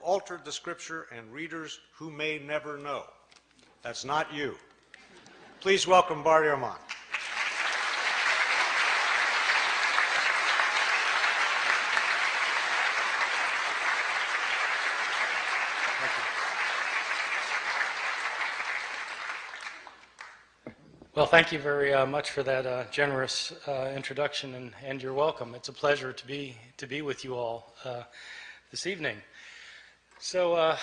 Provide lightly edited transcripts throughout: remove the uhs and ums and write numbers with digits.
altered the Scripture and readers who may never know. That's not you. Please welcome Bart Ehrman. Well, thank you very much for that generous introduction, and you're welcome. It's a pleasure to be with you all this evening. So,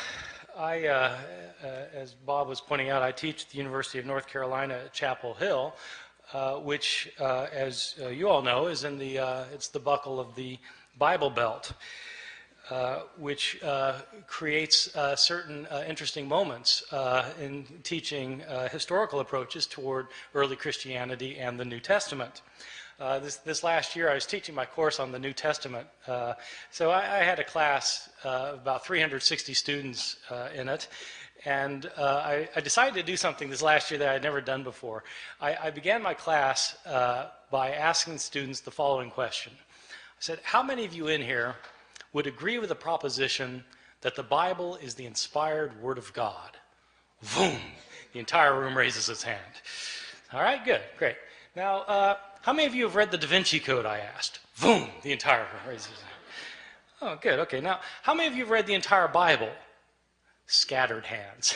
as Bob was pointing out, I teach at the University of North Carolina at Chapel Hill, which, as you all know, is in it's the buckle of the Bible Belt. Which creates certain interesting moments in teaching historical approaches toward early Christianity and the New Testament. This last year I was teaching my course on the New Testament, so I had a class of about 360 students in it, and I decided to do something this last year that I had never done before. I began my class by asking students the following question. I said, how many of you in here would agree with the proposition that the Bible is the inspired Word of God? Boom! The entire room raises its hand. All right, good, great. Now, how many of you have read the Da Vinci Code, I asked? Boom! The entire room raises its hand. Oh, good, okay. Now, how many of you have read the entire Bible? Scattered hands.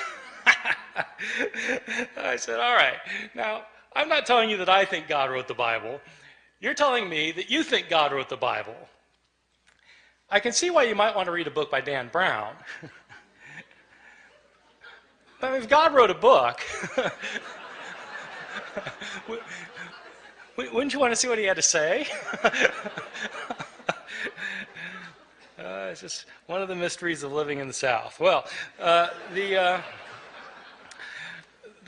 I said, all right. Now, I'm not telling you that I think God wrote the Bible. You're telling me that you think God wrote the Bible. I can see why you might want to read a book by Dan Brown. But if God wrote a book, wouldn't you want to see what he had to say? It's just one of the mysteries of living in the South. Well, the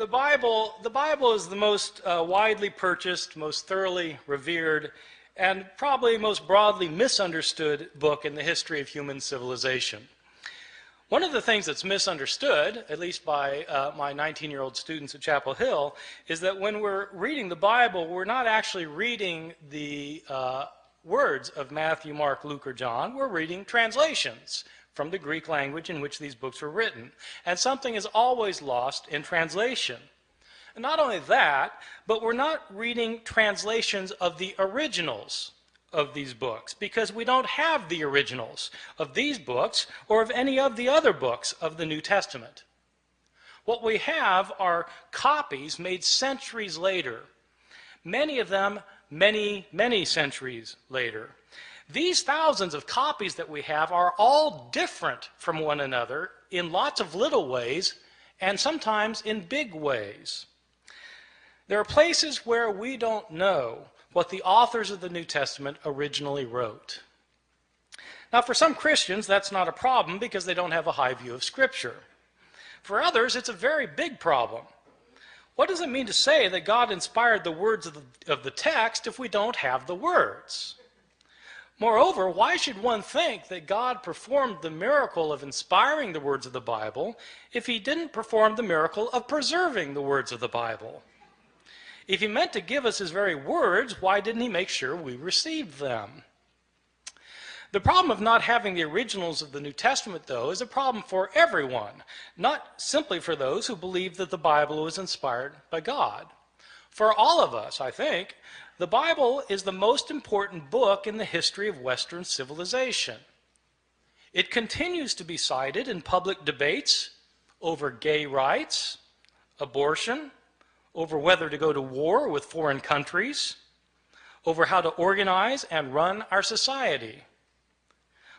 Bible is the most widely purchased, most thoroughly revered, and probably most broadly misunderstood book in the history of human civilization. One of the things that's misunderstood, at least by my 19-year-old students at Chapel Hill, is that when we're reading the Bible, we're not actually reading the words of Matthew, Mark, Luke, or John. We're reading translations from the Greek language in which these books were written. And something is always lost in translation. And not only that, but we're not reading translations of the originals of these books, because we don't have the originals of these books or of any of the other books of the New Testament. What we have are copies made centuries later, many of them many, many centuries later. These thousands of copies that we have are all different from one another in lots of little ways, and sometimes in big ways. There are places where we don't know what the authors of the New Testament originally wrote. Now, for some Christians, that's not a problem because they don't have a high view of Scripture. For others, it's a very big problem. What does it mean to say that God inspired the words of the text if we don't have the words? Moreover, why should one think that God performed the miracle of inspiring the words of the Bible if he didn't perform the miracle of preserving the words of the Bible? If he meant to give us his very words, why didn't he make sure we received them? The problem of not having the originals of the New Testament, though, is a problem for everyone, not simply for those who believe that the Bible was inspired by God. For all of us, I think, the Bible is the most important book in the history of Western civilization. It continues to be cited in public debates over gay rights, abortion, over whether to go to war with foreign countries, over how to organize and run our society.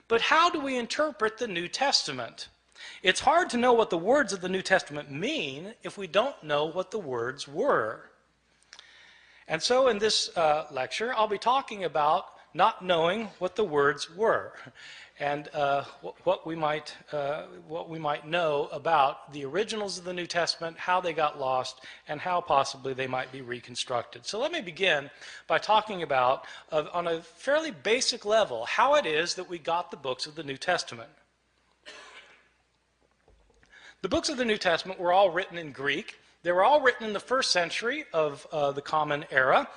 But how do we interpret the New Testament? It's hard to know what the words of the New Testament mean if we don't know what the words were. And so in this lecture, I'll be talking about not knowing what the words were, and what we might know about the originals of the New Testament, how they got lost, and how possibly they might be reconstructed. So let me begin by talking about, on a fairly basic level, how it is that we got the books of the New Testament. The books of the New Testament were all written in Greek. They were all written in the first century of the Common Era.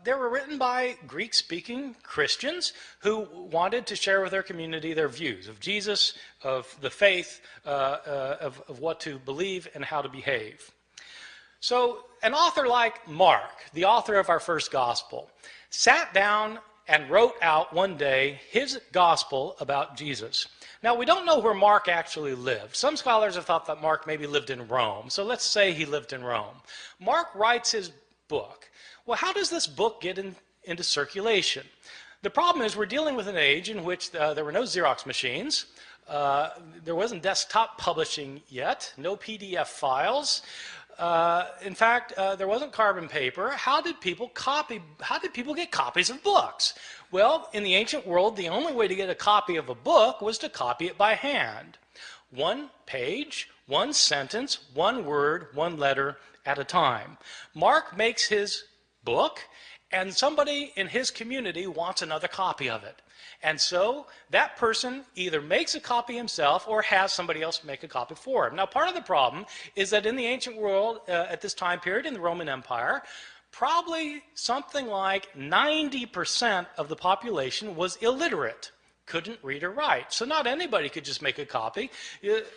They were written by Greek-speaking Christians who wanted to share with their community their views of Jesus, of the faith, of what to believe and how to behave. So an author like Mark, the author of our first gospel, sat down and wrote out one day his gospel about Jesus. Now, we don't know where Mark actually lived. Some scholars have thought that Mark maybe lived in Rome. So let's say he lived in Rome. Mark writes his book. Well, how does this book get into circulation? The problem is we're dealing with an age in which there were no Xerox machines. There wasn't desktop publishing yet, no PDF files. In fact, there wasn't carbon paper. How did people get copies of books? Well, in the ancient world, the only way to get a copy of a book was to copy it by hand. One page, one sentence, one word, one letter at a time. Mark makes his book, and somebody in his community wants another copy of it. And so that person either makes a copy himself or has somebody else make a copy for him. Now, part of the problem is that in the ancient world, at this time period in the Roman Empire, probably something like 90% of the population was illiterate, couldn't read or write. So not anybody could just make a copy.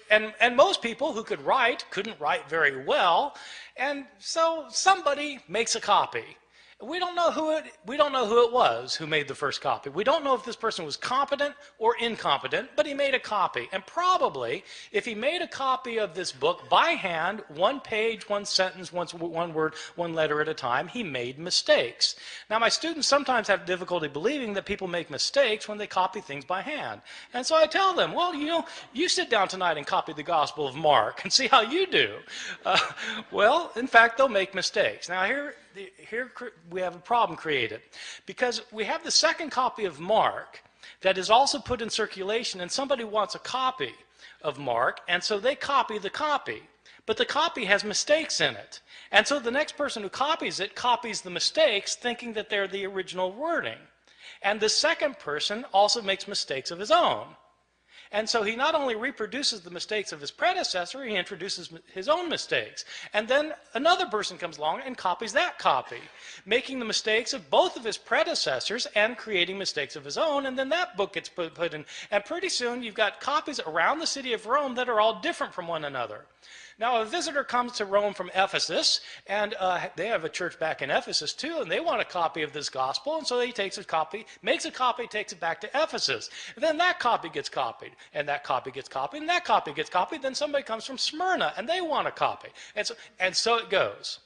And most people who could write couldn't write very well. And so somebody makes a copy. We don't know who it was who made the first copy. We don't know if this person was competent or incompetent, but he made a copy. And probably, if he made a copy of this book by hand, one page, one sentence, one word, one letter at a time, he made mistakes. Now, my students sometimes have difficulty believing that people make mistakes when they copy things by hand. And so I tell them, well, you sit down tonight and copy the Gospel of Mark and see how you do. Well, in fact, they'll make mistakes. Now, here we have a problem created because we have the second copy of Mark that is also put in circulation, and somebody wants a copy of Mark, and so they copy the copy, but the copy has mistakes in it, and so the next person who copies it copies the mistakes thinking that they're the original wording, and the second person also makes mistakes of his own. And so he not only reproduces the mistakes of his predecessor, he introduces his own mistakes. And then another person comes along and copies that copy, making the mistakes of both of his predecessors and creating mistakes of his own. And then that book gets put in. And pretty soon you've got copies around the city of Rome that are all different from one another. Now, a visitor comes to Rome from Ephesus, and they have a church back in Ephesus too, and they want a copy of this gospel, and so he takes a copy, makes a copy, takes it back to Ephesus. And then that copy gets copied, and that copy gets copied, and that copy gets copied. Then somebody comes from Smyrna, and they want a copy. And so it goes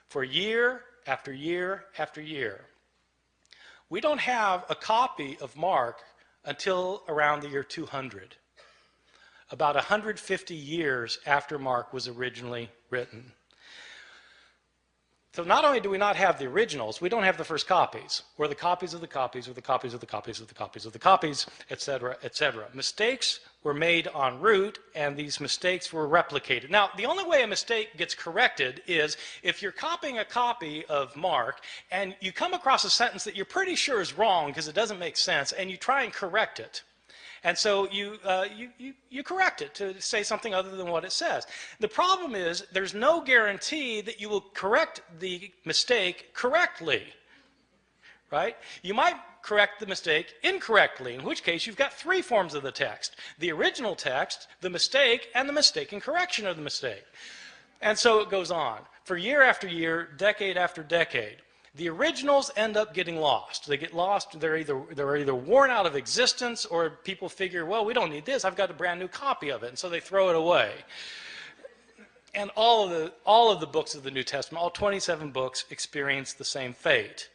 for year after year after year. We don't have a copy of Mark until around the year 200. About 150 years after Mark was originally written. So not only do we not have the originals, we don't have the first copies, or the copies of the copies, or the copies of the copies of the copies of the copies, etc., etc. Mistakes were made en route, and these mistakes were replicated. Now, the only way a mistake gets corrected is if you're copying a copy of Mark, and you come across a sentence that you're pretty sure is wrong because it doesn't make sense, and you try and correct it. And so you correct it to say something other than what it says. The problem is there's no guarantee that you will correct the mistake correctly, right? You might correct the mistake incorrectly, in which case you've got three forms of the text: the original text, the mistake, and the mistaken correction of the mistake. And so it goes on for year after year, decade after decade. The originals end up getting lost. They get lost. They're either worn out of existence, or people figure, well, we don't need this. I've got a brand new copy of it, and so they throw it away. And all of the books of the New Testament, all 27 books, experience the same fate.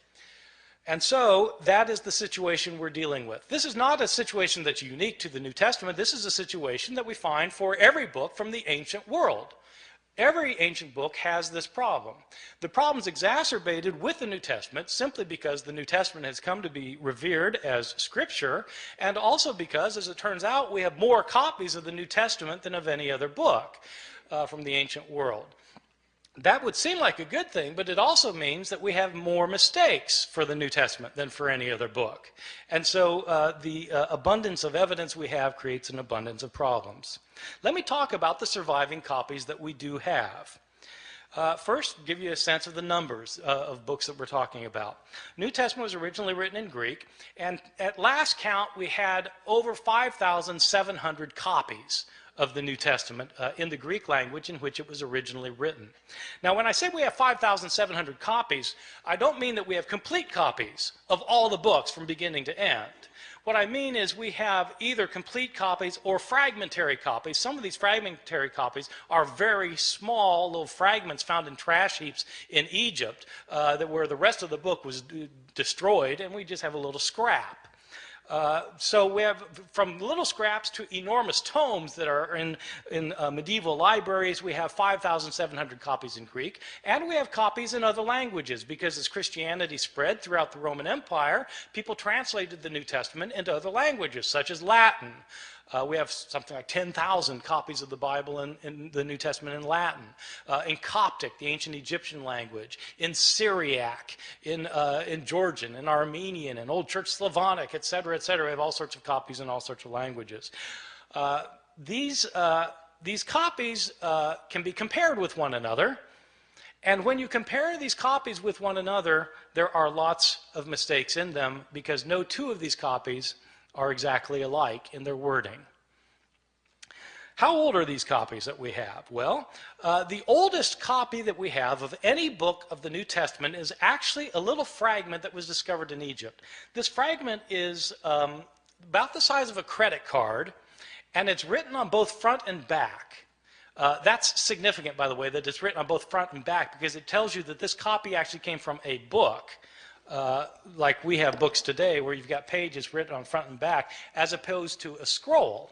And so that is the situation we're dealing with. This is not a situation that's unique to the New Testament. This is a situation that we find for every book from the ancient world. Every ancient book has this problem. The problem's exacerbated with the New Testament simply because the New Testament has come to be revered as Scripture, and also because, as it turns out, we have more copies of the New Testament than of any other book from the ancient world. That would seem like a good thing, but it also means that we have more mistakes for the New Testament than for any other book. And so the abundance of evidence we have creates an abundance of problems. Let me talk about the surviving copies that we do have. First, give you a sense of the numbers of books that we're talking about. New Testament was originally written in Greek, and at last count, we had over 5,700 copies of the New Testament in the Greek language in which it was originally written. Now, when I say we have 5,700 copies, I don't mean that we have complete copies of all the books from beginning to end. What I mean is we have either complete copies or fragmentary copies. Some of these fragmentary copies are very small little fragments found in trash heaps in Egypt where the rest of the book was destroyed, and we just have a little scrap. So we have from little scraps to enormous tomes that are in medieval libraries. We have 5,700 copies in Greek, and we have copies in other languages because as Christianity spread throughout the Roman Empire, people translated the New Testament into other languages, such as Latin. We have something like 10,000 copies of the Bible in the New Testament in Latin, in Coptic, the ancient Egyptian language, in Syriac, in Georgian, in Armenian, in Old Church Slavonic, etc., etc. We have all sorts of copies in all sorts of languages. These copies can be compared with one another, and when you compare these copies with one another, there are lots of mistakes in them because no two of these copies are exactly alike in their wording. How old are these copies that we have? Well, the oldest copy that we have of any book of the New Testament is actually a little fragment that was discovered in Egypt. This fragment is about the size of a credit card, and it's written on both front and back. That's significant, by the way, that it's written on both front and back because it tells you that this copy actually came from a book. Like we have books today where you've got pages written on front and back as opposed to a scroll.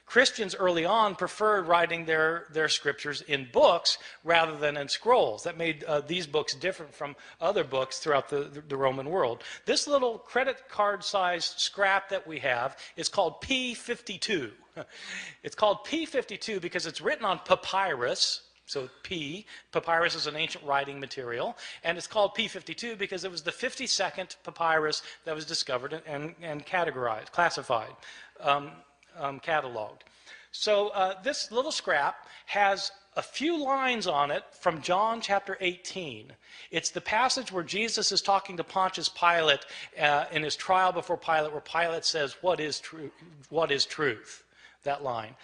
Christians early on preferred writing their scriptures in books rather than in scrolls. That made these books different from other books throughout the Roman world. This little credit card sized scrap that we have is called P52. It's called P52 because it's written on papyrus. So papyrus is an ancient writing material, and it's called P52 because it was the 52nd papyrus that was discovered and categorized, classified, cataloged. So this little scrap has a few lines on it from John chapter 18. It's the passage where Jesus is talking to Pontius Pilate in his trial before Pilate, where Pilate says, "What is truth?" That line.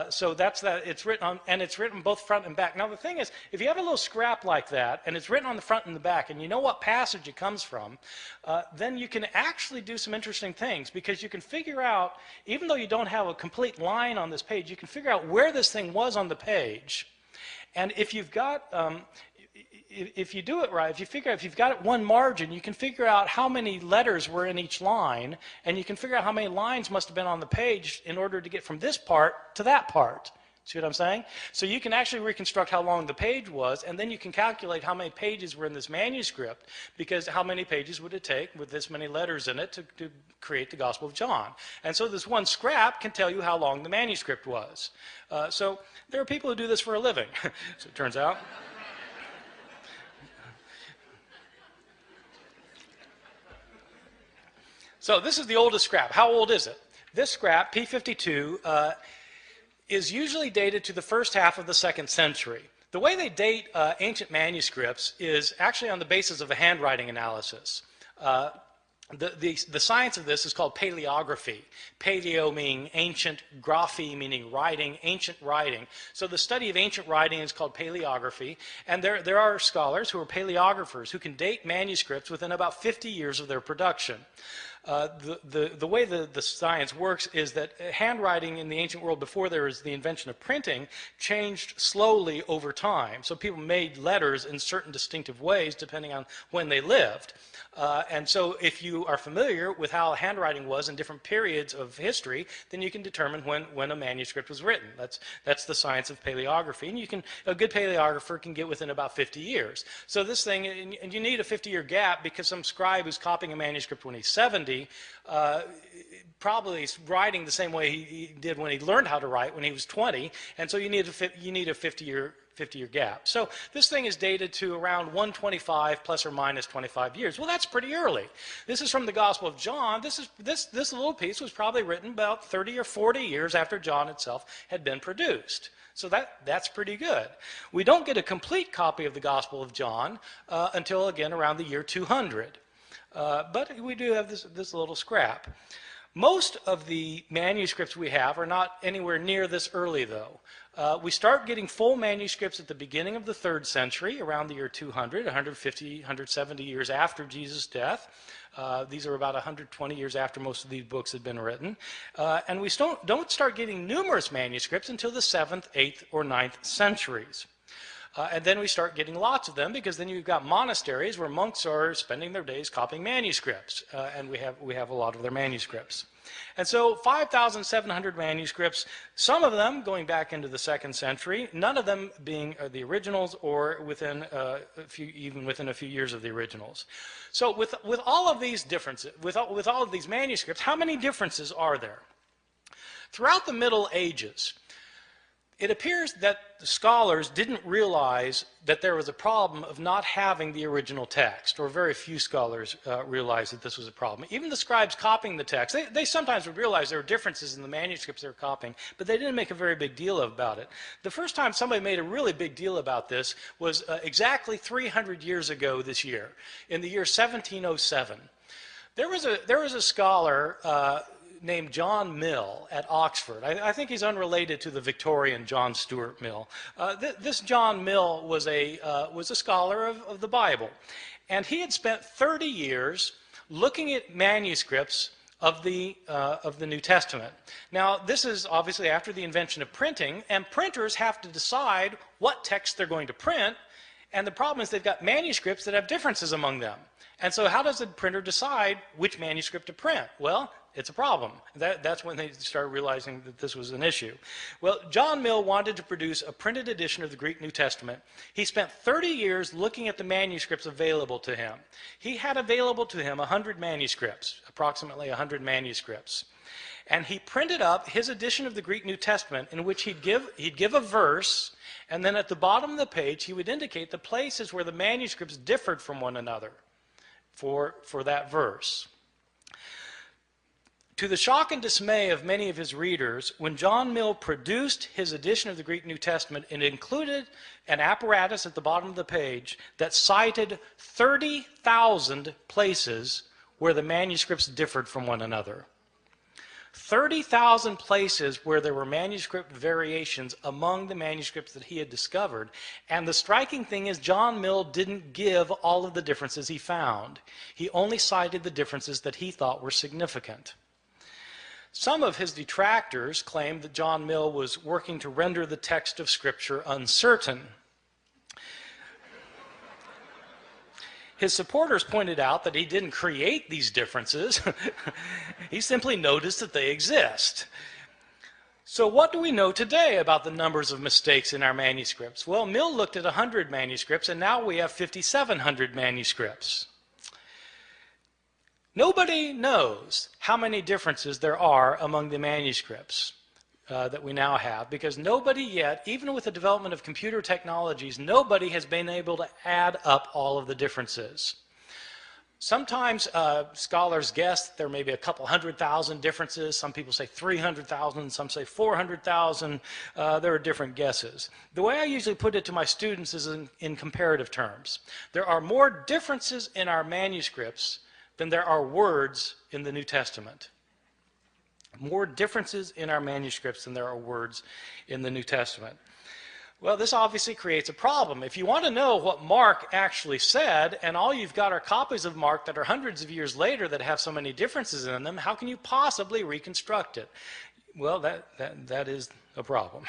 So that's that. It's written on, and it's written both front and back. Now the thing is, if you have a little scrap like that, and it's written on the front and the back, and you know what passage it comes from, then you can actually do some interesting things because you can figure out, even though you don't have a complete line on this page, you can figure out where this thing was on the page. And if you've got if you do it right, if you've got it one margin, you can figure out how many letters were in each line, and you can figure out how many lines must have been on the page in order to get from this part to that part. See what I'm saying? So you can actually reconstruct how long the page was, and then you can calculate how many pages were in this manuscript, because how many pages would it take with this many letters in it to create the Gospel of John. And so this one scrap can tell you how long the manuscript was. So there are people who do this for a living, so it turns out. So this is the oldest scrap. How old is it? This scrap, P52, is usually dated to the first half of the 2nd century. The way they date ancient manuscripts is actually on the basis of a handwriting analysis. The science of this is called paleography. Paleo meaning ancient, graphy meaning writing, ancient writing. So the study of ancient writing is called paleography, and there are scholars who are paleographers who can date manuscripts within about 50 years of their production. The way the science works is that handwriting in the ancient world before there was the invention of printing changed slowly over time. So people made letters in certain distinctive ways depending on when they lived. And so if you are familiar with how handwriting was in different periods of history, then you can determine when a manuscript was written. That's the science of paleography. And a good paleographer can get within about 50 years. So this thing, and you need a 50-year gap because some scribe who's copying a manuscript when he's 70 70, probably writing the same way he did when he learned how to write when he was 20, and so you need a 50-year gap. So this thing is dated to around 125 plus or minus 25 years. Well, that's pretty early. This is from the Gospel of John. This little piece was probably written about 30 or 40 years after John itself had been produced. So that's pretty good. We don't get a complete copy of the Gospel of John until, again, around the year 200. But we do have this little scrap. Most of the manuscripts we have are not anywhere near this early, though. We start getting full manuscripts at the beginning of the 3rd century, around the year 200, 150, 170 years after Jesus' death. These are about 120 years after most of these books had been written. And we don't start getting numerous manuscripts until the 7th, 8th, or 9th centuries. And then we start getting lots of them, because then you've got monasteries where monks are spending their days copying manuscripts, and we have a lot of their manuscripts. And so 5,700 manuscripts, some of them going back into the 2nd century, none of them being the originals, or within even within a few years of the originals. So with all of these differences, with all of these manuscripts, how many differences are there? Throughout the Middle Ages, it appears that the scholars didn't realize that there was a problem of not having the original text, or very few scholars realized that this was a problem. Even the scribes copying the text, they sometimes would realize there were differences in the manuscripts they were copying, but they didn't make a very big deal about it. The first time somebody made a really big deal about this was exactly 300 years ago this year, in the year 1707. There was a scholar named John Mill at Oxford. I think he's unrelated to the Victorian John Stuart Mill. This John Mill was a scholar of the Bible, and he had spent 30 years looking at manuscripts of the New Testament. Now, this is obviously after the invention of printing, and printers have to decide what text they're going to print, and the problem is they've got manuscripts that have differences among them. And so how does the printer decide which manuscript to print? Well, it's a problem. That's when they started realizing that this was an issue. Well, John Mill wanted to produce a printed edition of the Greek New Testament. He spent 30 years looking at the manuscripts available to him. He had available to him 100 manuscripts, approximately 100 manuscripts. And he printed up his edition of the Greek New Testament, in which he'd give a verse, and then at the bottom of the page he would indicate the places where the manuscripts differed from one another for that verse. To the shock and dismay of many of his readers, when John Mill produced his edition of the Greek New Testament, it included an apparatus at the bottom of the page that cited 30,000 places where the manuscripts differed from one another. 30,000 places where there were manuscript variations among the manuscripts that he had discovered. And the striking thing is, John Mill didn't give all of the differences he found. He only cited the differences that he thought were significant. Some of his detractors claimed that John Mill was working to render the text of Scripture uncertain. His supporters pointed out that he didn't create these differences. He simply noticed that they exist. So what do we know today about the numbers of mistakes in our manuscripts? Well, Mill looked at 100 manuscripts, and now we have 5,700 manuscripts. Nobody knows how many differences there are among the manuscripts that we now have, because nobody yet, even with the development of computer technologies, nobody has been able to add up all of the differences. Sometimes scholars guess there may be a couple 100,000 differences. Some people say 300,000, some say 400,000. There are different guesses. The way I usually put it to my students is in comparative terms. There are more differences in our manuscripts than there are words in the New Testament. More differences in our manuscripts than there are words in the New Testament. Well, this obviously creates a problem. If you want to know what Mark actually said, and all you've got are copies of Mark that are hundreds of years later that have so many differences in them, how can you possibly reconstruct it? Well, that is a problem.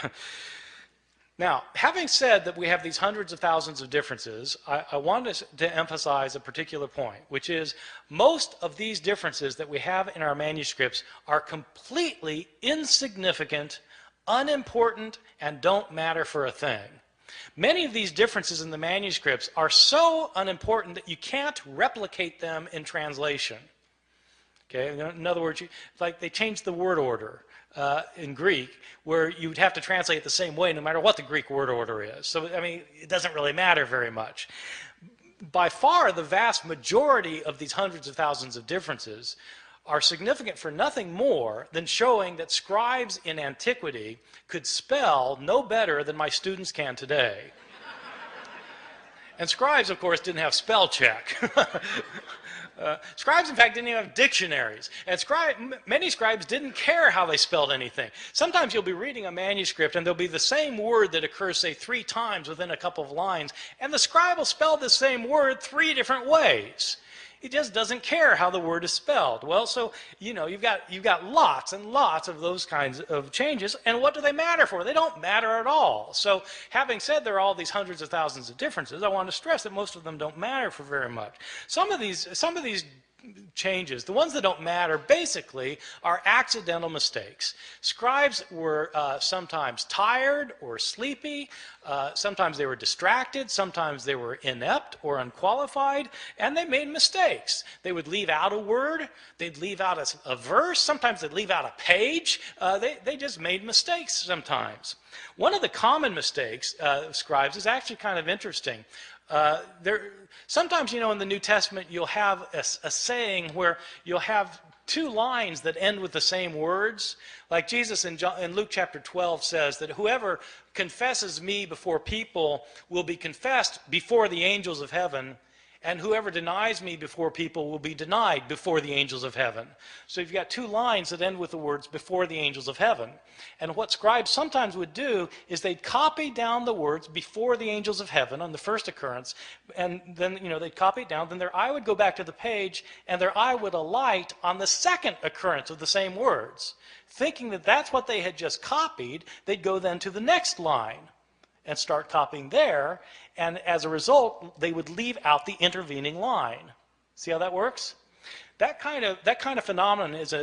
Now, having said that we have these hundreds of thousands of differences, I want to emphasize a particular point, which is most of these differences that we have in our manuscripts are completely insignificant, unimportant, and don't matter for a thing. Many of these differences in the manuscripts are so unimportant that you can't replicate them in translation. Okay? In other words, like they changed the word order in Greek, where you would have to translate it the same way no matter what the Greek word order is. So, I mean, it doesn't really matter very much. By far, the vast majority of these hundreds of thousands of differences are significant for nothing more than showing that scribes in antiquity could spell no better than my students can today. And scribes, of course, didn't have spell check. Scribes, in fact, didn't even have dictionaries. And many scribes didn't care how they spelled anything. Sometimes you'll be reading a manuscript and there'll be the same word that occurs, say, 3 times within a couple of lines, and the scribe will spell the same word 3 different ways. He just doesn't care how the word is spelled. Well, so, you know, you've got lots and lots of those kinds of changes, and what do they matter for? They don't matter at all. So, having said there are all these hundreds of thousands of differences, I want to stress that most of them don't matter for very much. Some of these changes, the ones that don't matter, basically are accidental mistakes. Scribes were sometimes tired or sleepy, sometimes they were distracted, sometimes they were inept or unqualified, and they made mistakes. They would leave out a word, they'd leave out a verse, sometimes they'd leave out a page. They just made mistakes sometimes. One of the common mistakes of scribes is actually kind of interesting. Sometimes, you know, in the New Testament, you'll have a saying where you'll have 2 lines that end with the same words. Like Jesus in Luke chapter 12 says that whoever confesses me before people will be confessed before the angels of heaven, and whoever denies me before people will be denied before the angels of heaven. So you've got 2 lines that end with the words before the angels of heaven. And what scribes sometimes would do is they'd copy down the words before the angels of heaven on the first occurrence, and then, you know, they'd copy it down, then their eye would go back to the page, and their eye would alight on the second occurrence of the same words. Thinking that that's what they had just copied, they'd go then to the next line and start copying there, and as a result, they would leave out the intervening line. See how that works? That kind of phenomenon is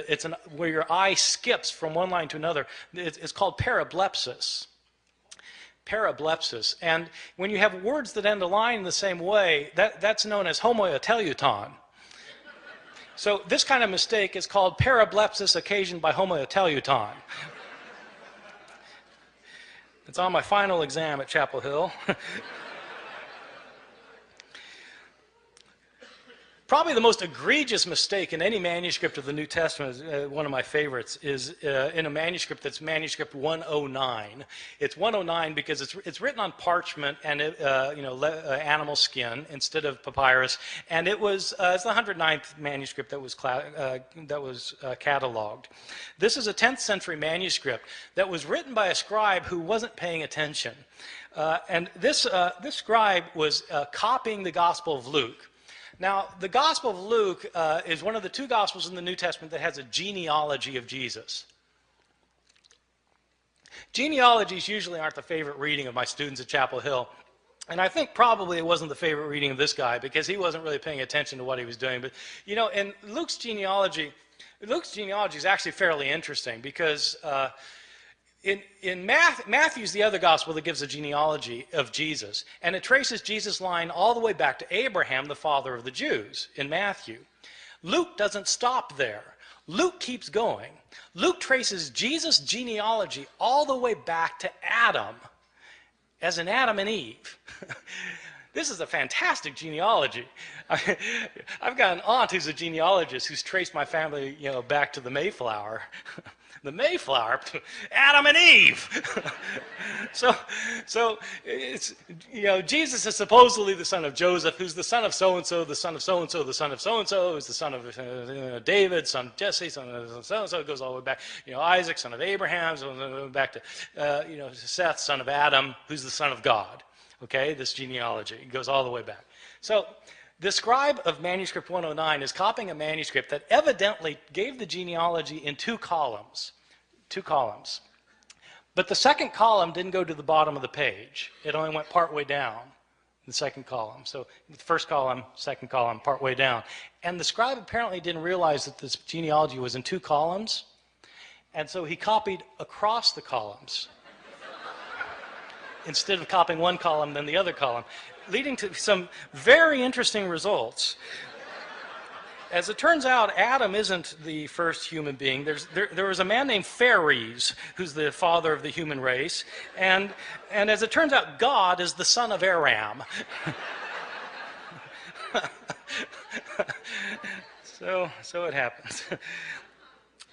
where your eye skips from one line to another. It's called parablepsis. Parablepsis. And when you have words that end a line in the same way, that's known as homoteleuton. So this kind of mistake is called parablepsis occasioned by homoteleuton. It's on my final exam at Chapel Hill. Probably the most egregious mistake in any manuscript of the New Testament, one of my favorites, is in a manuscript that's manuscript 109. It's 109 because it's written on parchment and animal skin instead of papyrus, and it's the 109th manuscript that was cataloged. This is a 10th century manuscript that was written by a scribe who wasn't paying attention, and this scribe was copying the Gospel of Luke. Now, the Gospel of Luke is one of the 2 Gospels in the New Testament that has a genealogy of Jesus. Genealogies usually aren't the favorite reading of my students at Chapel Hill, and I think probably it wasn't the favorite reading of this guy because he wasn't really paying attention to what he was doing. But, you know, in Luke's genealogy is actually fairly interesting because in Matthew's the other gospel that gives a genealogy of Jesus, and it traces Jesus' line all the way back to Abraham, the father of the Jews, in Matthew. Luke doesn't stop there. Luke keeps going. Luke traces Jesus' genealogy all the way back to Adam, as in Adam and Eve. This is a fantastic genealogy. I've got an aunt who's a genealogist who's traced my family, you know, back to the Mayflower. The Mayflower, Adam and Eve. So it's, you know, Jesus is supposedly the son of Joseph, who's the son of so-and-so, the son of so-and-so, the son of so-and-so, who's the son of David, son of Jesse, son of so-and-so. It goes all the way back, you know, Isaac, son of Abraham, so back to, Seth, son of Adam, who's the son of God. Okay, this genealogy, it goes all the way back. So the scribe of manuscript 109 is copying a manuscript that evidently gave the genealogy in 2 columns. 2 columns. But the second column didn't go to the bottom of the page. It only went partway down, the second column. So the first column, second column, partway down. And the scribe apparently didn't realize that this genealogy was in 2 columns. And so he copied across the columns instead of copying one column then the other column, leading to some very interesting results. As it turns out, Adam isn't the first human being. There was a man named Favoris, who's the father of the human race, and as it turns out, God is the son of Aram. So it happens.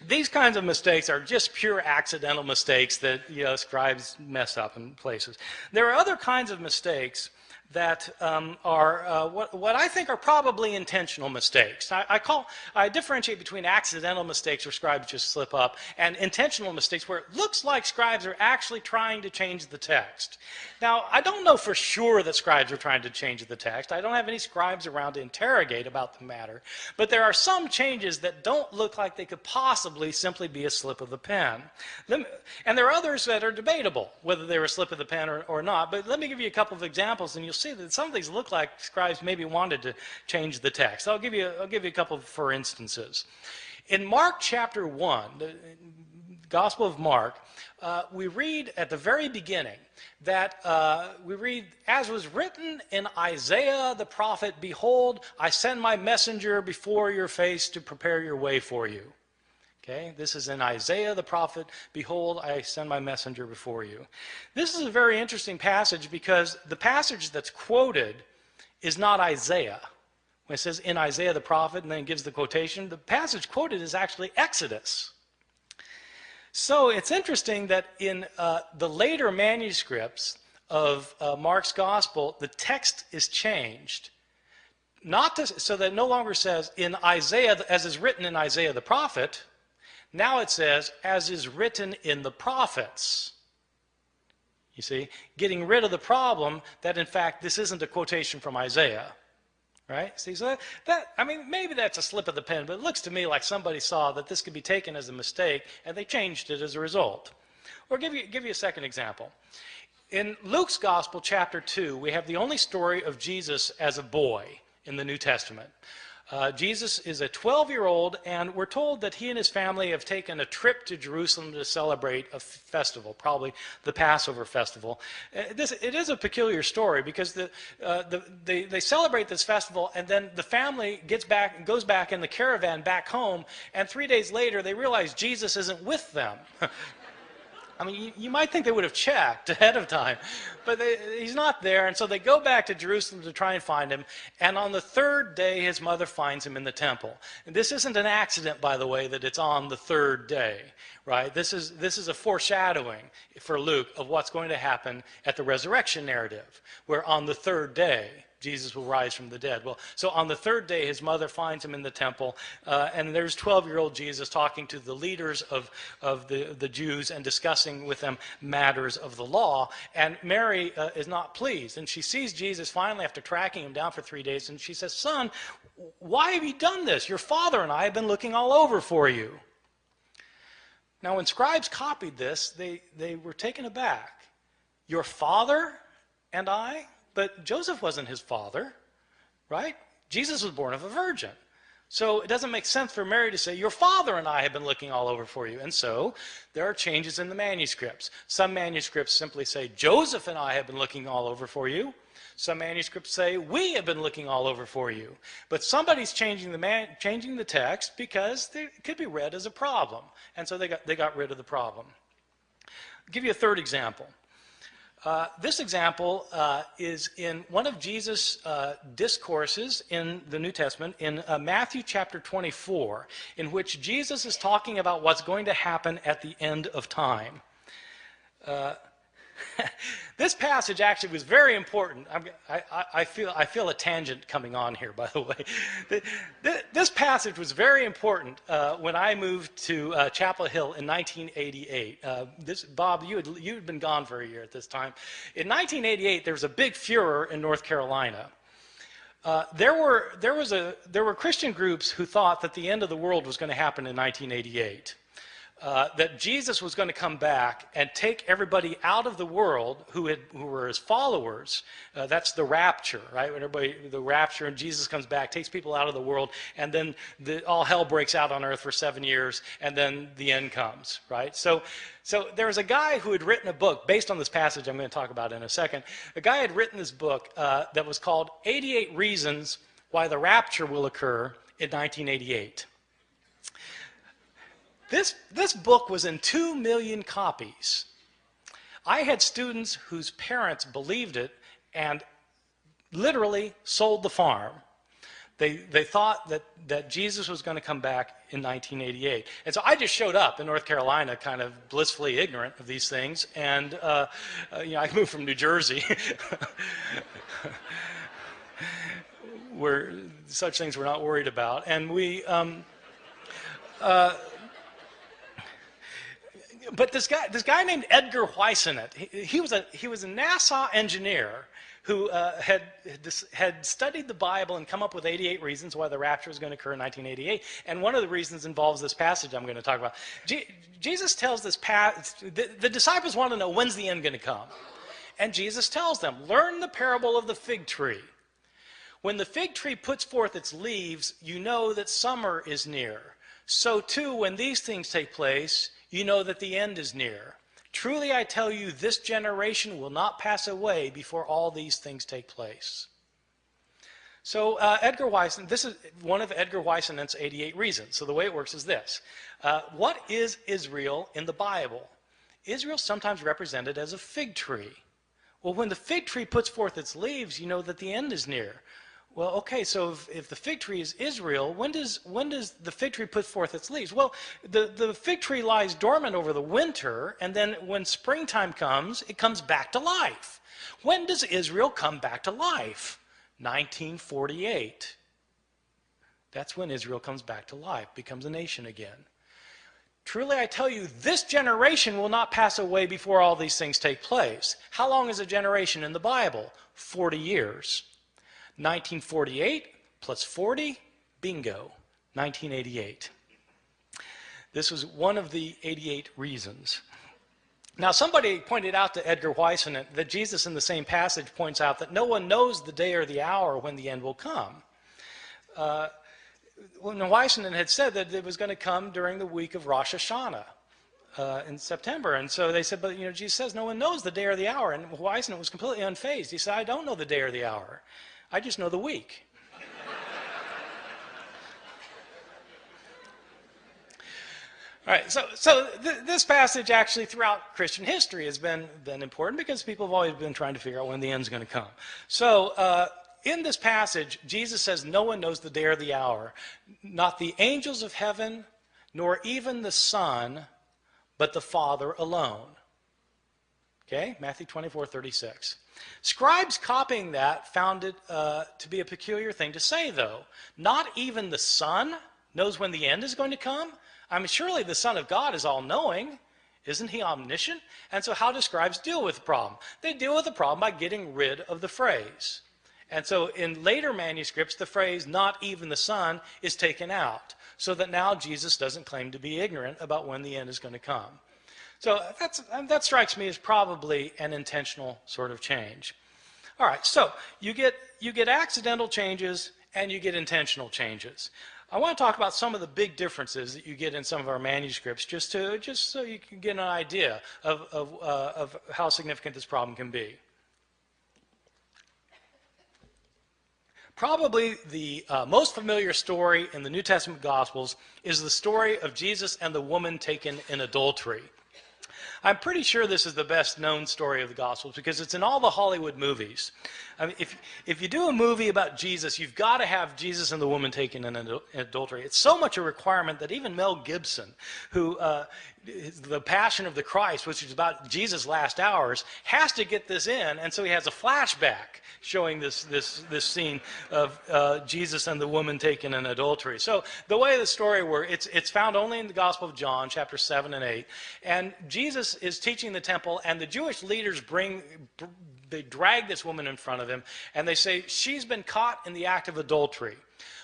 These kinds of mistakes are just pure accidental mistakes that scribes mess up in places. There are other kinds of mistakes that are what I think are probably intentional mistakes. I differentiate between accidental mistakes where scribes just slip up and intentional mistakes where it looks like scribes are actually trying to change the text. Now, I don't know for sure that scribes are trying to change the text. I don't have any scribes around to interrogate about the matter, but there are some changes that don't look like they could possibly simply be a slip of the pen. And there are others that are debatable, whether they were a slip of the pen or not, but let me give you a couple of examples and you'll see that some of these look like scribes maybe wanted to change the text. I'll give you a couple for instances. In Mark chapter 1, the Gospel of Mark, we read at the very beginning that we read, as was written in Isaiah the prophet, behold, I send my messenger before your face to prepare your way for you. Okay, this is in Isaiah the prophet, behold, I send my messenger before you. This is a very interesting passage because the passage that's quoted is not Isaiah. When it says in Isaiah the prophet and then gives the quotation, the passage quoted is actually Exodus. So it's interesting that in the later manuscripts of Mark's gospel, the text is changed. So that it no longer says in Isaiah, as is written in Isaiah the prophet. Now it says, as is written in the prophets. You see, getting rid of the problem that, in fact, this isn't a quotation from Isaiah. Right? See, so maybe that's a slip of the pen, but it looks to me like somebody saw that this could be taken as a mistake, and they changed it as a result. Or give you a second example. In Luke's Gospel, chapter 2, we have the only story of Jesus as a boy in the New Testament. Jesus is a 12-year-old, and we're told that he and his family have taken a trip to Jerusalem to celebrate a festival, probably the Passover festival. It is a peculiar story because they celebrate this festival, and then the family goes back in the caravan back home, and 3 days later they realize Jesus isn't with them. I mean, you might think they would have checked ahead of time, but he's not there, and so they go back to Jerusalem to try and find him, and on the third day, his mother finds him in the temple. And this isn't an accident, by the way, that it's on the third day, right? This is a foreshadowing for Luke of what's going to happen at the resurrection narrative, where on the third day, Jesus will rise from the dead. Well, so on the third day, his mother finds him in the temple, and there's 12-year-old Jesus talking to the leaders of the Jews and discussing with them matters of the law. And Mary is not pleased, and she sees Jesus finally after tracking him down for 3 days, and she says, "Son, why have you done this? Your father and I have been looking all over for you." Now, when scribes copied this, they were taken aback. Your father and I? But Joseph wasn't his father, right? Jesus was born of a virgin. So it doesn't make sense for Mary to say, your father and I have been looking all over for you. And so there are changes in the manuscripts. Some manuscripts simply say, Joseph and I have been looking all over for you. Some manuscripts say, we have been looking all over for you. But somebody's changing the text because it could be read as a problem. And so they got rid of the problem. I'll give you a third example. This example is in one of Jesus' discourses in the New Testament, in Matthew chapter 24, in which Jesus is talking about what's going to happen at the end of time. This passage actually was very important. I feel a tangent coming on here, by the way. This passage was very important when I moved to Chapel Hill in 1988. Bob, you had been gone for a year at this time. In 1988, there was a big furor in North Carolina. There were Christian groups who thought that the end of the world was going to happen in 1988. That Jesus was going to come back and take everybody out of the world who were his followers. That's the rapture, right? When the rapture, and Jesus comes back, takes people out of the world, and then all hell breaks out on earth for 7 years, and then the end comes, right? So there was a guy who had written a book based on this passage I'm going to talk about in a second. A guy had written this book that was called 88 Reasons Why the Rapture Will Occur in 1988. This book was in 2 million copies. I had students whose parents believed it and literally sold the farm. They thought that Jesus was going to come back in 1988. And so I just showed up in North Carolina kind of blissfully ignorant of these things. And I moved from New Jersey where such things we're not worried about. And but this guy named Edgar Whisenant, he was a NASA engineer who had studied the Bible and come up with 88 reasons why the rapture was going to occur in 1988. And one of the reasons involves this passage I'm going to talk about. Jesus tells this the disciples want to know, when's the end going to come? And Jesus tells them, learn the parable of the fig tree. When the fig tree puts forth its leaves, you know that summer is near. So too, when these things take place, you know that the end is near. Truly I tell you, this generation will not pass away before all these things take place. So Edgar Whisenant, this is one of Edgar Whisenant's 88 reasons. So the way it works is this. What is Israel in the Bible? Israel is sometimes represented as a fig tree. Well, when the fig tree puts forth its leaves, you know that the end is near. Well, okay, so if the fig tree is Israel, when does the fig tree put forth its leaves? Well, the fig tree lies dormant over the winter, and then when springtime comes, it comes back to life. When does Israel come back to life? 1948. That's when Israel comes back to life, becomes a nation again. Truly I tell you, this generation will not pass away before all these things take place. How long is a generation in the Bible? 40 years. 1948 plus 40, bingo, 1988. This was one of the 88 reasons. Now, somebody pointed out to Edgar Whisenant that Jesus in the same passage points out that no one knows the day or the hour when the end will come. When Whisenant had said that it was going to come during the week of Rosh Hashanah in September. And so they said, but Jesus says no one knows the day or the hour. And Whisenant was completely unfazed. He said, I don't know the day or the hour. I just know the week. All right, so this passage actually throughout Christian history has been important because people have always been trying to figure out when the end's going to come. So in this passage, Jesus says no one knows the day or the hour, not the angels of heaven, nor even the Son, but the Father alone. Okay, Matthew 24:36. Scribes copying that found it to be a peculiar thing to say, though. Not even the Son knows when the end is going to come? I mean, surely the Son of God is all-knowing. Isn't he omniscient? And so how do scribes deal with the problem? They deal with the problem by getting rid of the phrase. And so in later manuscripts, the phrase, not even the Son, is taken out, so that now Jesus doesn't claim to be ignorant about when the end is going to come. So that strikes me as probably an intentional sort of change. All right, so you get accidental changes and you get intentional changes. I want to talk about some of the big differences that you get in some of our manuscripts, just so you can get an idea of how significant this problem can be. Probably the most familiar story in the New Testament Gospels is the story of Jesus and the woman taken in adultery. I'm pretty sure this is the best known story of the Gospels because it's in all the Hollywood movies. I mean, if you do a movie about Jesus, you've got to have Jesus and the woman taken in adultery. It's so much a requirement that even Mel Gibson, who The Passion of the Christ, which is about Jesus' last hours, has to get this in, and so he has a flashback showing this scene of Jesus and the woman taken in adultery. So the way the story works, it's found only in the Gospel of John, chapter 7 and 8, and Jesus is teaching the temple, and the Jewish leaders they drag this woman in front of him, and they say, she's been caught in the act of adultery.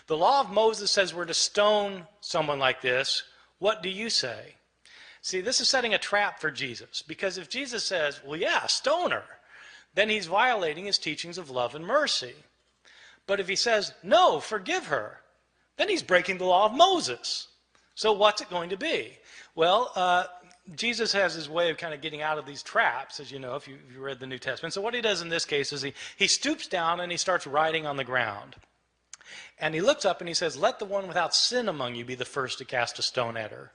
The law of Moses says we're to stone someone like this. What do you say? See, this is setting a trap for Jesus, because if Jesus says, well, yeah, stone her, then he's violating his teachings of love and mercy. But if he says, no, forgive her, then he's breaking the law of Moses. So what's it going to be? Well, Jesus has his way of kind of getting out of these traps, as you know, if you read the New Testament. So what he does in this case is he stoops down and he starts writing on the ground. And he looks up and he says, "Let the one without sin among you be the first to cast a stone at her."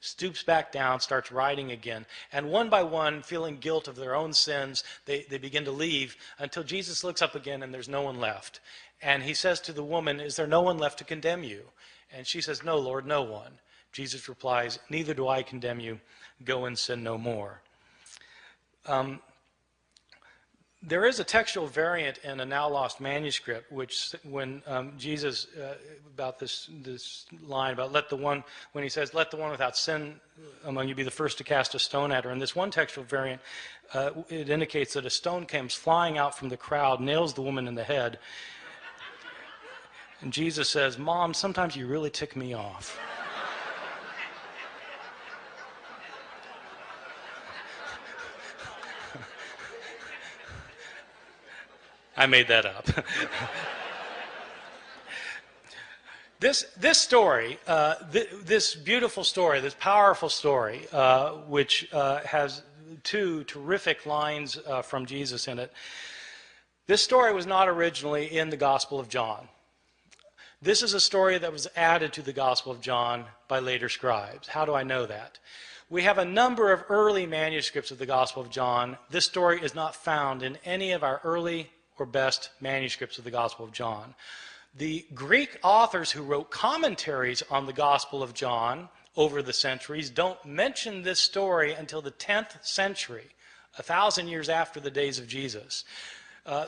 Stoops back down, starts writing again. And one by one, feeling guilt of their own sins, they begin to leave until Jesus looks up again and there's no one left. And he says to the woman, "Is there no one left to condemn you?" And she says, "No, Lord, no one." Jesus replies, "Neither do I condemn you. Go and sin no more." There is a textual variant in a now lost manuscript, which when Jesus, about this line about when he says, "Let the one without sin among you be the first to cast a stone at her." In this one textual variant, it indicates that a stone comes flying out from the crowd, nails the woman in the head. And Jesus says, "Mom, sometimes you really tick me off." I made that up. This story, this beautiful story, this powerful story, which has two terrific lines from Jesus in it, this story was not originally in the Gospel of John. This is a story that was added to the Gospel of John by later scribes. How do I know that? We have a number of early manuscripts of the Gospel of John. This story is not found in any of our early or best manuscripts of the Gospel of John. The Greek authors who wrote commentaries on the Gospel of John over the centuries don't mention this story until the 10th century, 1,000 years after the days of Jesus.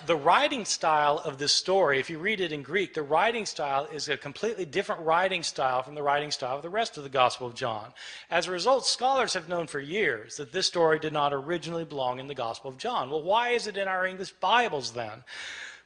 The writing style of this story, if you read it in Greek, the writing style is a completely different writing style from the writing style of the rest of the Gospel of John. As a result, scholars have known for years that this story did not originally belong in the Gospel of John. Well, why is it in our English Bibles then?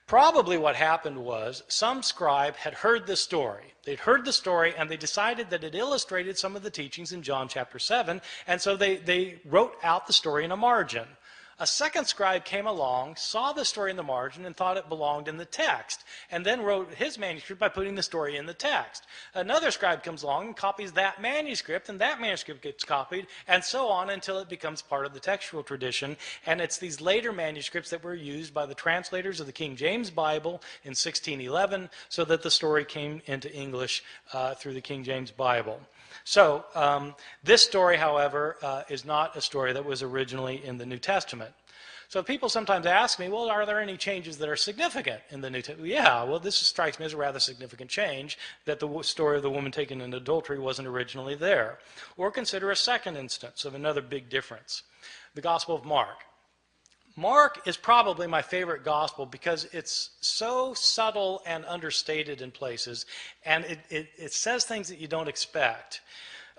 Probably what happened was some scribe had heard this story. They'd heard the story and they decided that it illustrated some of the teachings in John chapter 7, and so they wrote out the story in a margin. A second scribe came along, saw the story in the margin, and thought it belonged in the text, and then wrote his manuscript by putting the story in the text. Another scribe comes along and copies that manuscript, and that manuscript gets copied, and so on until it becomes part of the textual tradition. And it's these later manuscripts that were used by the translators of the King James Bible in 1611, so that the story came into English through the King James Bible. So this story, however, is not a story that was originally in the New Testament. So people sometimes ask me, well, are there any changes that are significant in the New Testament? Yeah, well, this strikes me as a rather significant change, that the story of the woman taken in adultery wasn't originally there. Or consider a second instance of another big difference, the Gospel of Mark. Mark is probably my favorite gospel because it's so subtle and understated in places, and it says things that you don't expect.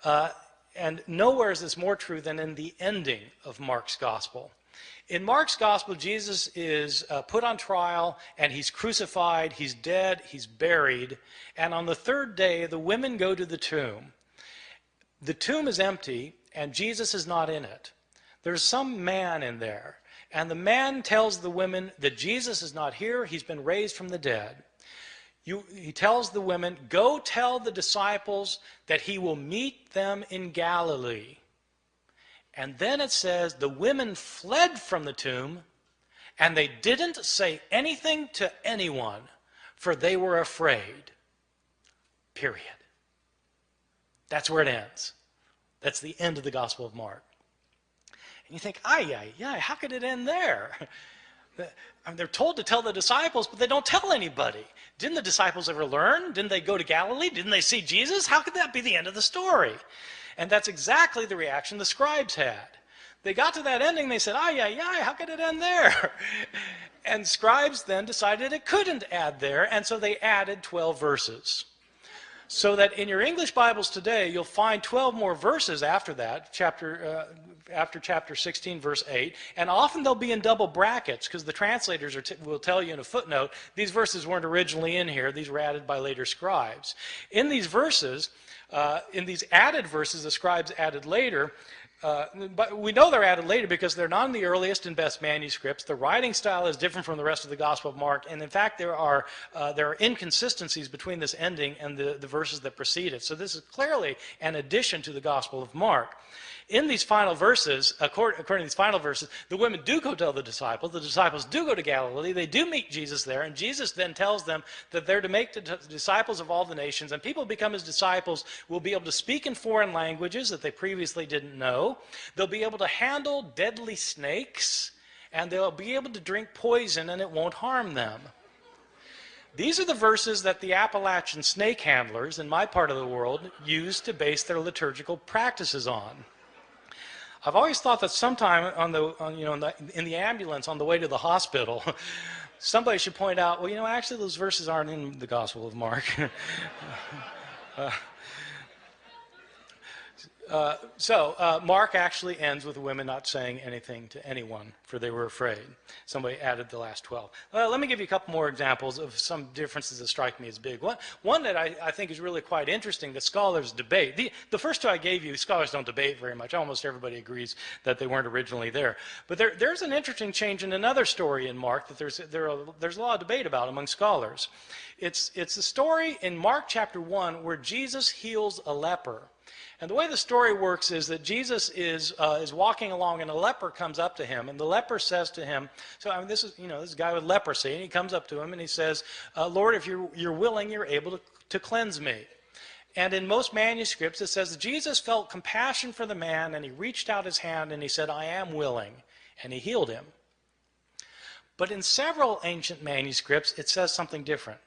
And nowhere is this more true than in the ending of Mark's gospel. In Mark's gospel, Jesus is put on trial, and he's crucified, he's dead, he's buried, and on the third day, the women go to the tomb. The tomb is empty, and Jesus is not in it. There's some man in there. And the man tells the women that Jesus is not here, he's been raised from the dead. He tells the women, go tell the disciples that he will meet them in Galilee. And then it says the women fled from the tomb, and they didn't say anything to anyone, for they were afraid. Period. That's where it ends. That's the end of the Gospel of Mark. And you think, how could it end there? They're told to tell the disciples, but they don't tell anybody. Didn't the disciples ever learn? Didn't they go to Galilee? Didn't they see Jesus? How could that be the end of the story? And that's exactly the reaction the scribes had. They got to that ending, they said, how could it end there? And scribes then decided it couldn't add there, and so they added 12 verses. So that in your English Bibles today, you'll find 12 more verses after that, after chapter 16, verse 8, and often they'll be in double brackets because the translators will tell you in a footnote, these verses weren't originally in here, these were added by later scribes. In these verses, in these added verses the scribes added later, But we know they're added later because they're not in the earliest and best manuscripts. The writing style is different from the rest of the Gospel of Mark, and in fact there are inconsistencies between this ending and the verses that precede it. So this is clearly an addition to the Gospel of Mark. In these final verses, according to these final verses, the women do go tell the disciples do go to Galilee, they do meet Jesus there, and Jesus then tells them that they're to make disciples of all the nations, and people who become his disciples will be able to speak in foreign languages that they previously didn't know. They'll be able to handle deadly snakes, and they'll be able to drink poison and it won't harm them. These are the verses that the Appalachian snake handlers in my part of the world use to base their liturgical practices on. I've always thought that sometime in the ambulance on the way to the hospital, somebody should point out, well, actually those verses aren't in the Gospel of Mark. Mark actually ends with the women not saying anything to anyone, for they were afraid. Somebody added the last 12. Let me give you a couple more examples of some differences that strike me as big. One that I think is really quite interesting that scholars debate. The first two I gave you, scholars don't debate very much. Almost everybody agrees that they weren't originally there. But there's an interesting change in another story in Mark that there's a lot of debate about among scholars. It's a story in Mark chapter 1 where Jesus heals a leper. And the way the story works is that Jesus is walking along, and a leper comes up to him, and the leper says to him, this is this guy with leprosy, and he comes up to him and he says, Lord, if you're willing, you're able to cleanse me. And in most manuscripts it says that Jesus felt compassion for the man, and he reached out his hand and he said, I am willing, and he healed him. But in several ancient manuscripts it says something different.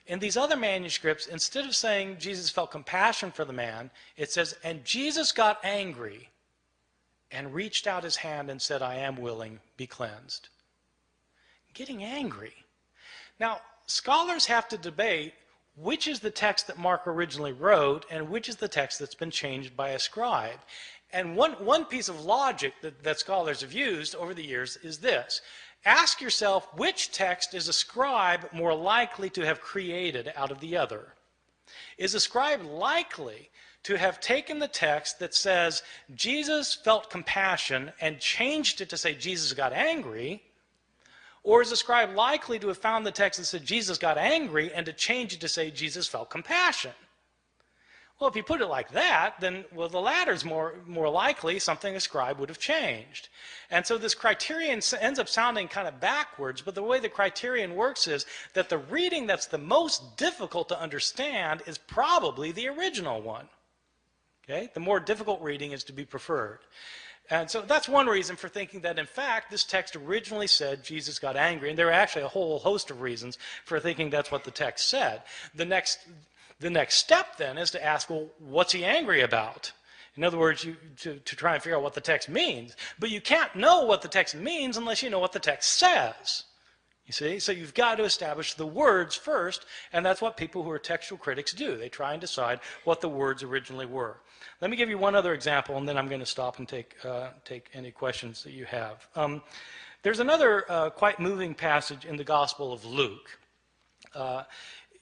In these other manuscripts, instead of saying Jesus felt compassion for the man, it says, and Jesus got angry and reached out his hand and said, I am willing, be cleansed. Getting angry. Now, scholars have to debate which is the text that Mark originally wrote and which is the text that's been changed by a scribe. And one piece of logic that scholars have used over the years is this. Ask yourself, which text is a scribe more likely to have created out of the other? Is a scribe likely to have taken the text that says Jesus felt compassion and changed it to say Jesus got angry? Or is a scribe likely to have found the text that said Jesus got angry and to change it to say Jesus felt compassion? Well, if you put it like that, then, well, the latter's more likely something a scribe would have changed. And so this criterion ends up sounding kind of backwards, but the way the criterion works is that the reading that's the most difficult to understand is probably the original one. Okay? The more difficult reading is to be preferred. And so that's one reason for thinking that, in fact, this text originally said Jesus got angry, and there are actually a whole host of reasons for thinking that's what the text said. The next step, then, is to ask, well, what's he angry about? In other words, to try and figure out what the text means. But you can't know what the text means unless you know what the text says. You see? So you've got to establish the words first, and that's what people who are textual critics do. They try and decide what the words originally were. Let me give you one other example, and then I'm going to stop and take any questions that you have. There's another quite moving passage in the Gospel of Luke.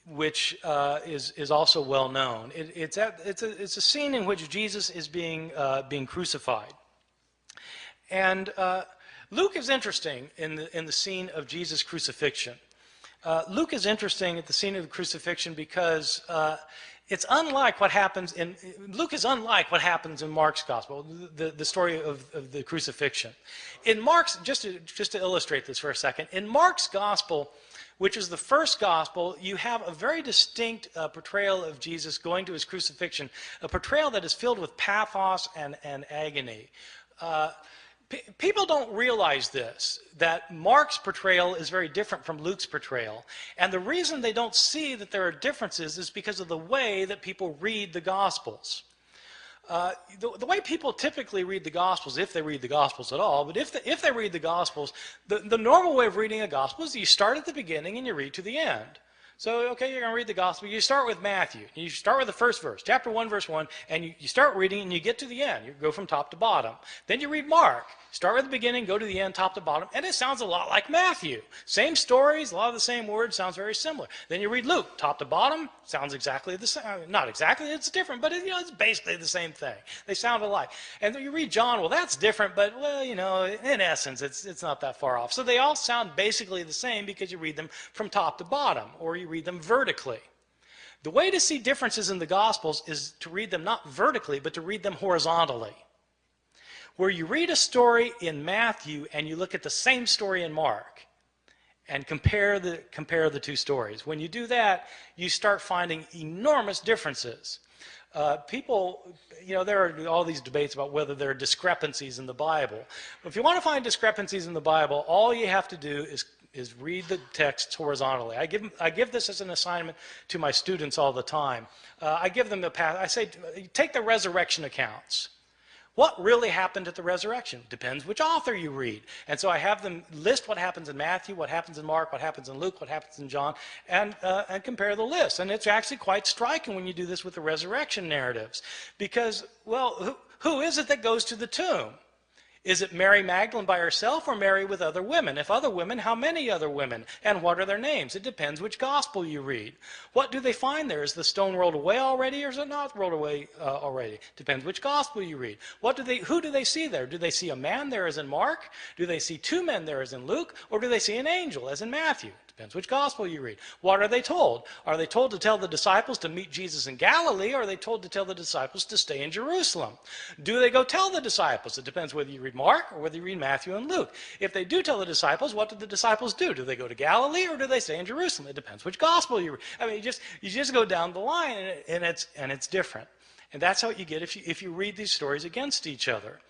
Which is also well known. It's a scene in which Jesus is being crucified, and Luke is interesting in the scene of Jesus' crucifixion. Luke is interesting at the scene of the crucifixion because it's unlike what happens in Luke is unlike what happens in Mark's gospel, the story of the crucifixion. In Mark's, just to illustrate this for a second, in Mark's gospel, which is the first gospel, you have a very distinct portrayal of Jesus going to his crucifixion, a portrayal that is filled with pathos and agony. People don't realize this, that Mark's portrayal is very different from Luke's portrayal. And the reason they don't see that there are differences is because of the way that people read the Gospels. The way people typically read the Gospels, if they read the Gospels at all, but if they read the Gospels, the normal way of reading a Gospel is you start at the beginning and you read to the end. So, okay, you're going to read the gospel. You start with Matthew. You start with the first verse, chapter 1, verse 1, and you start reading and you get to the end. You go from top to bottom. Then you read Mark. Start with the beginning, go to the end, top to bottom, and it sounds a lot like Matthew. Same stories, a lot of the same words, sounds very similar. Then you read Luke, top to bottom, sounds exactly the same. Not exactly, it's different, but it's basically the same thing. They sound alike. And then you read John, well, that's different, but, well, in essence, it's not that far off. So they all sound basically the same because you read them from top to bottom, or you read them vertically. The way to see differences in the Gospels is to read them not vertically, but to read them horizontally. Where you read a story in Matthew and you look at the same story in Mark and compare the two stories. When you do that, you start finding enormous differences. People, there are all these debates about whether there are discrepancies in the Bible. If you want to find discrepancies in the Bible, all you have to do is read the texts horizontally. I give this as an assignment to my students all the time. I give them I say, take the resurrection accounts. What really happened at the resurrection? Depends which author you read. And so I have them list what happens in Matthew, what happens in Mark, what happens in Luke, what happens in John, and compare the lists. And it's actually quite striking when you do this with the resurrection narratives. Because, well, who is it that goes to the tomb? Is it Mary Magdalene by herself or Mary with other women? If other women, how many other women? And what are their names? It depends which gospel you read. What do they find there? Is the stone rolled away already or is it not rolled away already? Depends which gospel you read. Who do they see there? Do they see a man there as in Mark? Do they see two men there as in Luke? Or do they see an angel as in Matthew? Depends which gospel you read. What are they told? Are they told to tell the disciples to meet Jesus in Galilee, or are they told to tell the disciples to stay in Jerusalem? Do they go tell the disciples? It depends whether you read Mark or whether you read Matthew and Luke. If they do tell the disciples, what do the disciples do? Do they go to Galilee or do they stay in Jerusalem? It depends which gospel you read. I mean, you just go down the line, and it's different. And that's what you get if you read these stories against each other.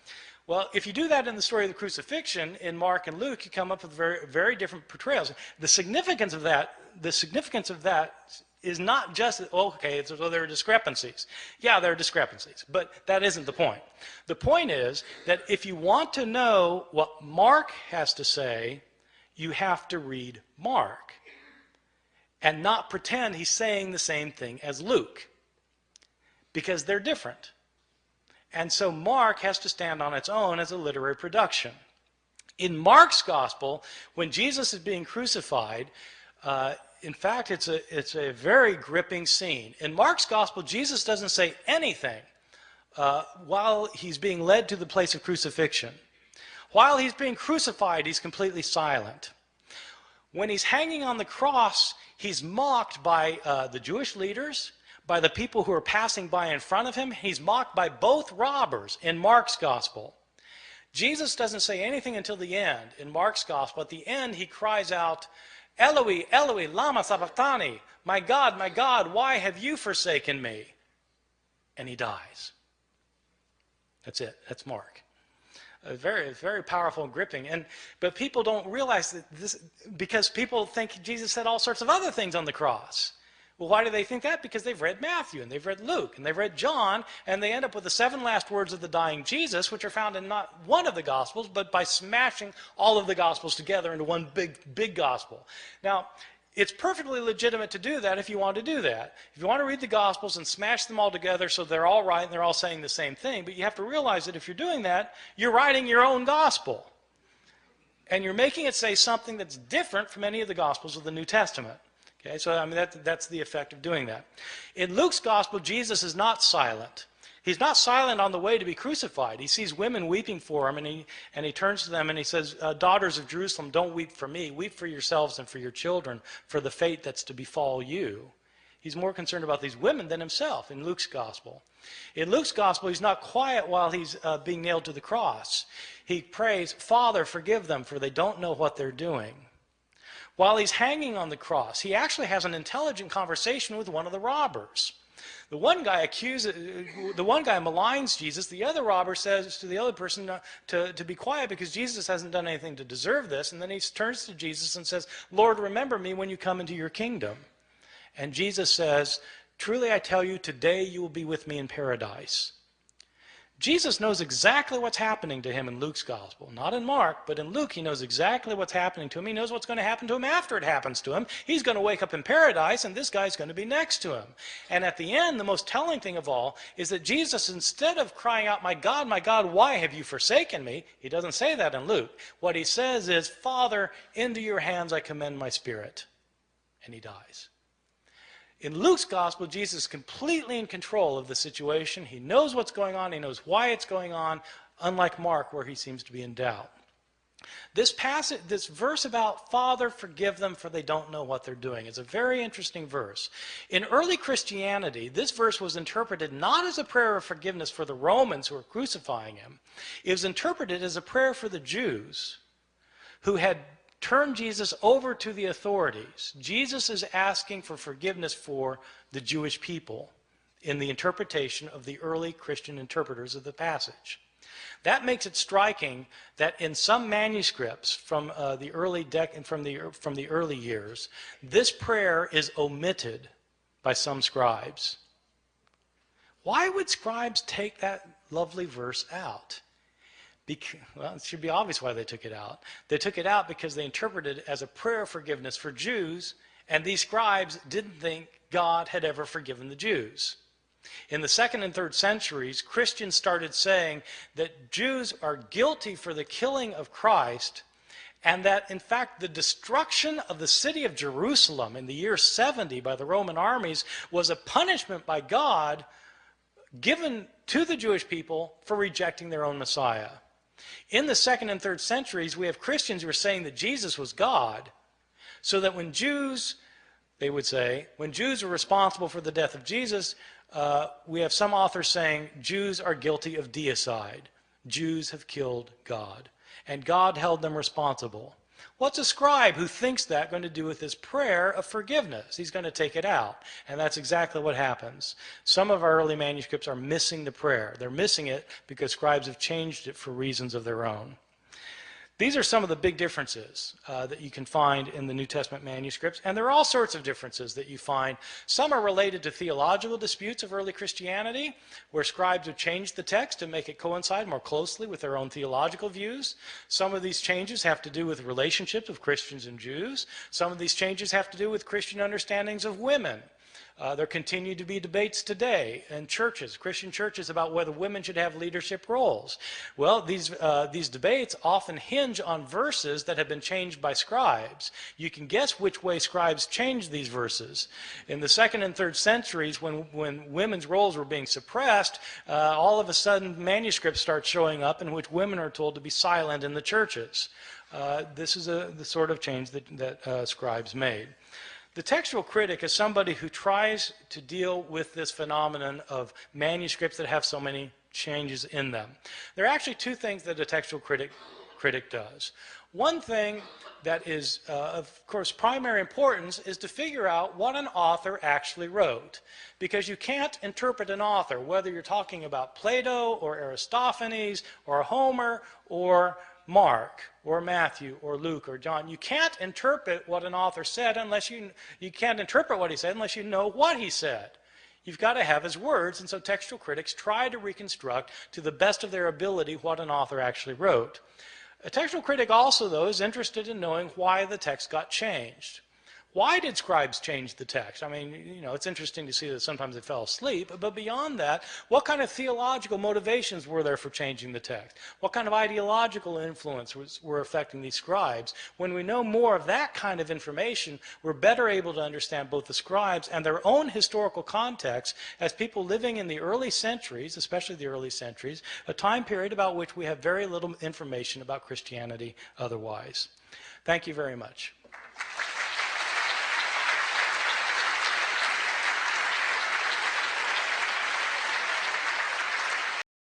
Well, if you do that in the story of the crucifixion in Mark and Luke, you come up with very, very different portrayals. The significance of that is not just, okay, so there are discrepancies. Yeah, there are discrepancies, but that isn't the point. The point is that if you want to know what Mark has to say, you have to read Mark and not pretend he's saying the same thing as Luke, because they're different. And so Mark has to stand on its own as a literary production. In Mark's gospel, when Jesus is being crucified, in fact, it's a very gripping scene. In Mark's gospel, Jesus doesn't say anything while he's being led to the place of crucifixion. While he's being crucified, he's completely silent. When he's hanging on the cross, he's mocked by the Jewish leaders, by the people who are passing by in front of him. He's mocked by both robbers in Mark's gospel. Jesus doesn't say anything until the end. In Mark's gospel, at the end, he cries out, Eloi, Eloi, lama sabachthani, my God, why have you forsaken me? And he dies. That's it. That's Mark. Very, very powerful and gripping. But people don't realize that this, because people think Jesus said all sorts of other things on the cross. Well, why do they think that? Because they've read Matthew, and they've read Luke, and they've read John, and they end up with the 7 last words of the dying Jesus, which are found in not one of the Gospels, but by smashing all of the Gospels together into one big Gospel. Now, it's perfectly legitimate to do that if you want to do that. If you want to read the Gospels and smash them all together so they're all right and they're all saying the same thing, but you have to realize that if you're doing that, you're writing your own Gospel. And you're making it say something that's different from any of the Gospels of the New Testament. Okay, so I mean that's the effect of doing that. In Luke's gospel, Jesus is not silent. He's not silent on the way to be crucified. He sees women weeping for him, and he turns to them and he says, daughters of Jerusalem, don't weep for me. Weep for yourselves and for your children, for the fate that's to befall you. He's more concerned about these women than himself in Luke's gospel. In Luke's gospel, he's not quiet while he's being nailed to the cross. He prays, Father, forgive them, for they don't know what they're doing. While he's hanging on the cross, he actually has an intelligent conversation with one of the robbers. The one guy maligns Jesus. The other robber says to the other person to be quiet because Jesus hasn't done anything to deserve this. And then he turns to Jesus and says, Lord, remember me when you come into your kingdom. And Jesus says, truly I tell you, today you will be with me in paradise. Jesus knows exactly what's happening to him in Luke's gospel. Not in Mark, but in Luke he knows exactly what's happening to him. He knows what's going to happen to him after it happens to him. He's going to wake up in paradise, and this guy's going to be next to him. And at the end, the most telling thing of all is that Jesus, instead of crying out, my God, why have you forsaken me?" He doesn't say that in Luke. What he says is, "Father, into your hands I commend my spirit." And he dies. In Luke's gospel, Jesus is completely in control of the situation. He knows what's going on. He knows why it's going on, unlike Mark, where he seems to be in doubt. This verse about "Father, forgive them, for they don't know what they're doing" is a very interesting verse. In early Christianity, this verse was interpreted not as a prayer of forgiveness for the Romans who were crucifying him. It was interpreted as a prayer for the Jews who had turned Jesus over to the authorities. Jesus is asking for forgiveness for the Jewish people in the interpretation of the early Christian interpreters of the passage. That makes it striking that in some manuscripts from the early years, this prayer is omitted by some scribes. Why would scribes take that lovely verse out? Well, it should be obvious why they took it out. They took it out because they interpreted it as a prayer of forgiveness for Jews, and these scribes didn't think God had ever forgiven the Jews. In the 2nd and 3rd centuries, Christians started saying that Jews are guilty for the killing of Christ, and that, in fact, the destruction of the city of Jerusalem in the year 70 by the Roman armies was a punishment by God given to the Jewish people for rejecting their own Messiah. In the 2nd and 3rd centuries, we have Christians who are saying that Jesus was God, so that when Jews, they would say, when Jews were responsible for the death of Jesus, we have some authors saying Jews are guilty of deicide. Jews have killed God, and God held them responsible. What's a scribe who thinks that going to do with his prayer of forgiveness? He's going to take it out, and that's exactly what happens. Some of our early manuscripts are missing the prayer. They're missing it because scribes have changed it for reasons of their own. These are some of the big differences that you can find in the New Testament manuscripts, and there are all sorts of differences that you find. Some are related to theological disputes of early Christianity, where scribes have changed the text to make it coincide more closely with their own theological views. Some of these changes have to do with relationships of Christians and Jews. Some of these changes have to do with Christian understandings of women. There continue to be debates today in churches, Christian churches, about whether women should have leadership roles. Well, these debates often hinge on verses that have been changed by scribes. You can guess which way scribes changed these verses. In the 2nd and 3rd centuries, when women's roles were being suppressed, all of a sudden manuscripts start showing up in which women are told to be silent in the churches. This is the sort of change that scribes made. The textual critic is somebody who tries to deal with this phenomenon of manuscripts that have so many changes in them. There are actually two things that a textual critic does. One thing that is, of course, primary importance is to figure out what an author actually wrote. Because you can't interpret an author, whether you're talking about Plato or Aristophanes or Homer or Mark or Matthew or Luke or John. You can't interpret what an author said unless you can't interpret what he said unless you know what he said. You've got to have his words, and so textual critics try to reconstruct to the best of their ability what an author actually wrote. A textual critic also, though, is interested in knowing why the text got changed. Why did scribes change the text? I mean, you know, it's interesting to see that sometimes they fell asleep, but beyond that, what kind of theological motivations were there for changing the text? What kind of ideological influence were affecting these scribes? When we know more of that kind of information, we're better able to understand both the scribes and their own historical context as people living in the early centuries, especially the early centuries, a time period about which we have very little information about Christianity otherwise. Thank you very much.